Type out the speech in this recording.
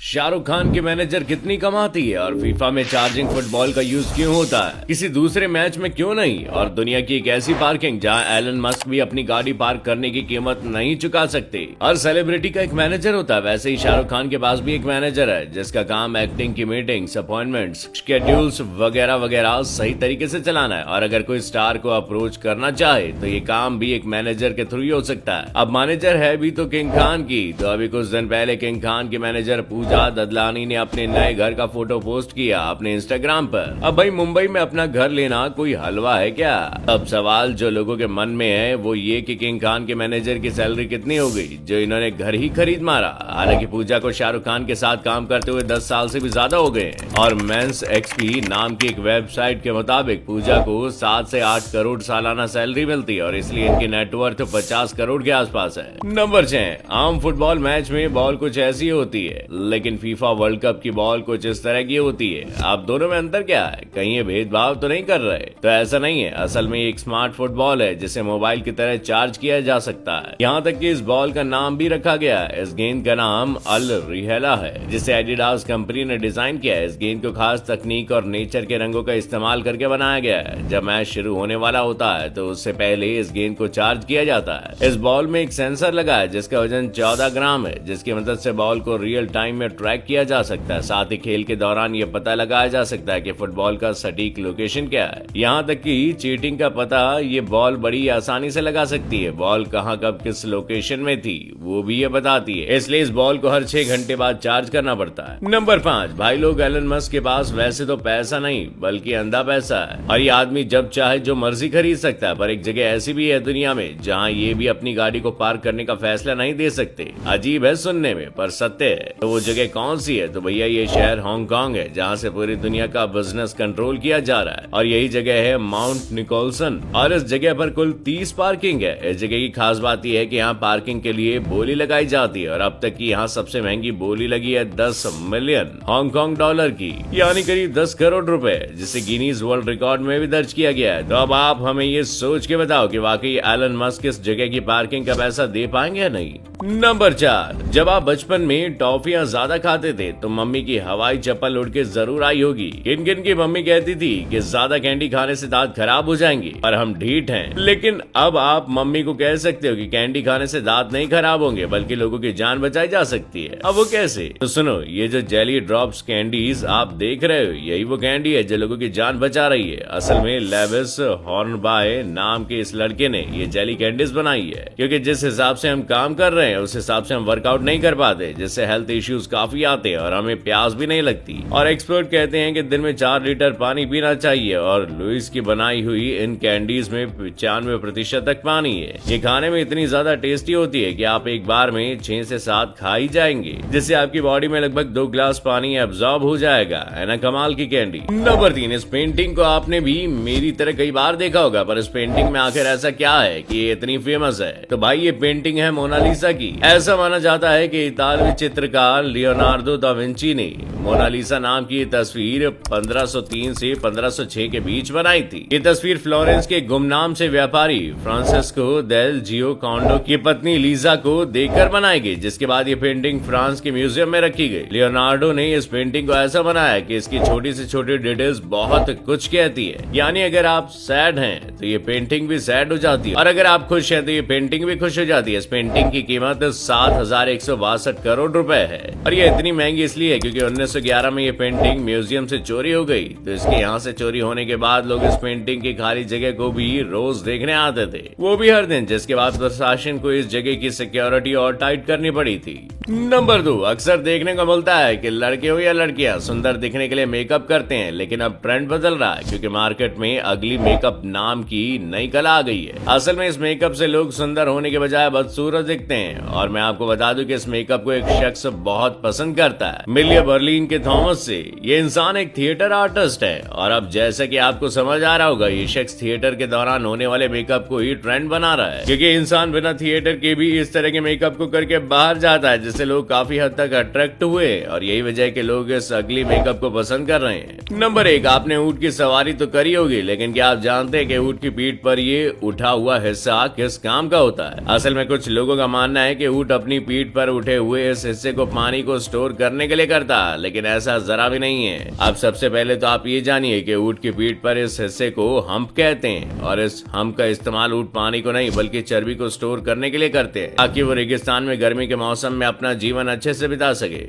शाहरुख खान के मैनेजर कितनी कमाती है और फीफा में चार्जिंग फुटबॉल का यूज क्यों होता है, किसी दूसरे मैच में क्यों नहीं, और दुनिया की एक ऐसी पार्किंग जहां एलन मस्क भी अपनी गाड़ी पार्क करने की कीमत नहीं चुका सकते। हर सेलिब्रिटी का एक मैनेजर होता है, वैसे ही शाहरुख खान के पास भी एक मैनेजर है जिसका काम एक्टिंग की मीटिंग्स, अपॉइंटमेंट्स, शेड्यूल्स वगैरह वगैरह सही तरीके से चलाना है। और अगर कोई स्टार को अप्रोच करना चाहे तो ये काम भी एक मैनेजर के थ्रू ही हो सकता है। अब मैनेजर है भी तो किंग खान की, तो अभी कुछ दिन पहले किंग खान की मैनेजर पूजा ददलानी ने अपने नए घर का फोटो पोस्ट किया अपने इंस्टाग्राम पर। अब भाई मुंबई में अपना घर लेना कोई हलवा है क्या? अब सवाल जो लोगों के मन में है वो ये कि किंग खान के मैनेजर की सैलरी कितनी हो गई जो इन्होंने घर ही खरीद मारा। हालांकि पूजा को शाहरुख खान के साथ काम करते हुए 10 साल से भी ज्यादा हो गए और मेंस एक्सपी नाम की एक वेबसाइट के मुताबिक पूजा को 7 से 8 करोड़ सालाना सैलरी मिलती है और इसलिए इनकी नेटवर्थ 50 करोड़ के आसपास है। नंबर 6, आम फुटबॉल मैच में बॉल कुछ ऐसी होती है लेकिन फीफा वर्ल्ड कप की बॉल कुछ इस तरह की होती है। आप दोनों में अंतर क्या है? कहीं ये भेदभाव तो नहीं कर रहे? तो ऐसा नहीं है, असल में एक स्मार्ट फुटबॉल है जिसे मोबाइल की तरह चार्ज किया जा सकता है। यहाँ तक कि इस बॉल का नाम भी रखा गया है। इस गेंद का नाम अल रिहेला है जिसे एडिडास कंपनी ने डिजाइन किया है। इस गेंद को खास तकनीक और नेचर के रंगों का इस्तेमाल करके बनाया गया है। जब मैच शुरू होने वाला होता है तो उससे पहले इस गेंद को चार्ज किया जाता है। इस बॉल में एक सेंसर लगा है जिसका वजन 14 ग्राम है, जिसकी मदद से बॉल को रियल टाइम में ट्रैक किया जा सकता है। साथ ही खेल के दौरान ये पता लगाया जा सकता है कि फुटबॉल का सटीक लोकेशन क्या है। यहाँ तक कि चीटिंग का पता ये बॉल बड़ी आसानी से लगा सकती है। बॉल कहाँ कब किस लोकेशन में थी वो भी ये बताती है, इसलिए इस बॉल को हर 6 घंटे बाद चार्ज करना पड़ता है। नंबर 5, भाई लोग, एलन मस्क के पास वैसे तो पैसा नहीं बल्कि अंधा पैसा है और ये आदमी जब चाहे जो मर्जी खरीद सकता है। पर एक जगह ऐसी भी है दुनिया में जहाँ ये भी अपनी गाड़ी को पार्क करने का फैसला नहीं दे सकते। अजीब है सुनने में पर सत्य है। तो वो जगह कौन सी है? तो भैया ये शहर हांगकांग है जहाँ से पूरी दुनिया का बिजनेस कंट्रोल किया जा रहा है और यही जगह है माउंट निकोलसन। और इस जगह पर कुल 30 पार्किंग है। इस जगह की खास बात यह है कि यहाँ पार्किंग के लिए बोली लगाई जाती है और अब तक की यहाँ सबसे महंगी बोली लगी है 10 मिलियन हांगकांग डॉलर की, यानी करीब 10 करोड़ रुपए, जिसे गिनीज वर्ल्ड रिकॉर्ड में भी दर्ज किया गया है। तो अब आप हमें ये सोच के बताओ कि वाकई एलन मस्क इस जगह की पार्किंग का पैसा दे पाएंगे या नहीं। नंबर 4, जब आप बचपन में टॉफियां ज्यादा खाते थे तो मम्मी की हवाई चप्पल उड़ के जरूर आई होगी। किन किन की मम्मी कहती थी कि ज्यादा कैंडी खाने से दांत खराब हो जाएंगे और हम ढीठ हैं। लेकिन अब आप मम्मी को कह सकते हो कि कैंडी खाने से दांत नहीं खराब होंगे बल्कि लोगों की जान बचाई जा सकती है। अब वो कैसे? तो सुनो, ये जो जेली ड्रॉप्स कैंडीज आप देख रहे हो यही वो कैंडी है जो लोगों की जान बचा रही है। असल में लेविस हॉर्नबाय नाम के इस लड़के ने ये जेली कैंडीज बनाई है क्योंकि जिस हिसाब से हम काम कर रहे हैं उस हिसाब से हम वर्कआउट नहीं कर पाते, जिससे हेल्थ इश्यूज काफी आते हैं और हमें प्यास भी नहीं लगती। और एक्सपर्ट कहते हैं कि दिन में 4 लीटर पानी पीना चाहिए और लुइस की बनाई हुई इन कैंडीज में 95% तक पानी है। ये खाने में इतनी ज्यादा टेस्टी होती है कि आप एक बार में 6 से 7 खा ही जाएंगे, जिससे आपकी बॉडी में लगभग 2 ग्लास पानी एब्जॉर्ब हो जाएगा। है ना कमाल की कैंडी। नंबर 3, इस पेंटिंग को आपने भी मेरी तरह कई बार देखा होगा, पर इस पेंटिंग में आखिर ऐसा क्या है कि ये इतनी फेमस है? तो भाई ये पेंटिंग है मोनालिसा की। ऐसा माना जाता है कि इतालवी चित्रकार लियोनार्डो दा विंची ने मोनालिसा नाम की तस्वीर 1503 से 1506 के बीच बनाई थी। ये तस्वीर फ्लोरेंस के गुमनाम से व्यापारी फ्रांसिस्को डेल जियोकॉन्डो की पत्नी लीजा को देखकर बनाई गई, जिसके बाद ये पेंटिंग फ्रांस के म्यूजियम में रखी गई। लियोनार्डो ने इस पेंटिंग को ऐसा बनाया कि इसकी छोटी से छोटी डिटेल्स बहुत कुछ कहती है। यानी अगर आप सैड हैं तो ये पेंटिंग भी सैड हो जाती है और अगर आप खुश हैं तो ये पेंटिंग भी खुश हो जाती है। इस पेंटिंग की कीमत 7,162 करोड़ रुपए है और ये इतनी महंगी इसलिए है क्योंकि 1911 में ये पेंटिंग म्यूजियम से चोरी हो गई। तो इसके यहाँ से चोरी होने के बाद लोग इस पेंटिंग की खाली जगह को भी रोज देखने आते थे, वो भी हर दिन, जिसके बाद प्रशासन को इस जगह की सिक्योरिटी और टाइट करनी पड़ी थी। नंबर 2, अक्सर देखने को मिलता है कि लड़के हो या लड़कियां सुंदर दिखने के लिए मेकअप करते हैं, लेकिन अब ट्रेंड बदल रहा है क्योंकि मार्केट में अगली मेकअप नाम की नई कला आ गई है। असल में इस मेकअप से लोग सुंदर होने के बजाय बदसूरत दिखते हैं और मैं आपको बता दूं कि इस मेकअप को एक शख्स बहुत पसंद करता है। मिलिया बर्लिन के थॉमस से। ये इंसान एक थिएटर आर्टिस्ट है और अब जैसा कि आपको समझ आ रहा होगा, ये शख्स थिएटर के दौरान होने वाले मेकअप को ही ट्रेंड बना रहा है, क्योंकि इंसान बिना थिएटर के भी इस तरह के मेकअप को करके बाहर जाता है, जिससे लोग काफी हद तक अट्रैक्ट हुए और यही वजह है कि लोग इस अगली मेकअप को पसंद कर रहे हैं। नंबर 1, आपने ऊंट की सवारी तो करी होगी, लेकिन क्या आप जानते हैं कि ऊंट की पीठ पर ये उठा हुआ हिस्सा किस काम का होता है? असल में कुछ लोगों का मानना है कि ऊंट अपनी पीठ पर उठे हुए इस हिस्से को पानी को स्टोर करने के लिए करता है, लेकिन ऐसा जरा भी नहीं है। अब सबसे पहले तो आप ये जानिए कि ऊंट की पीठ पर इस हिस्से को हम्प कहते हैं और इस हम्प का इस्तेमाल ऊंट पानी को नहीं बल्कि चर्बी को स्टोर करने के लिए करते हैं, ताकि वो रेगिस्तान में गर्मी के मौसम में अपना जीवन अच्छे से बिता सके।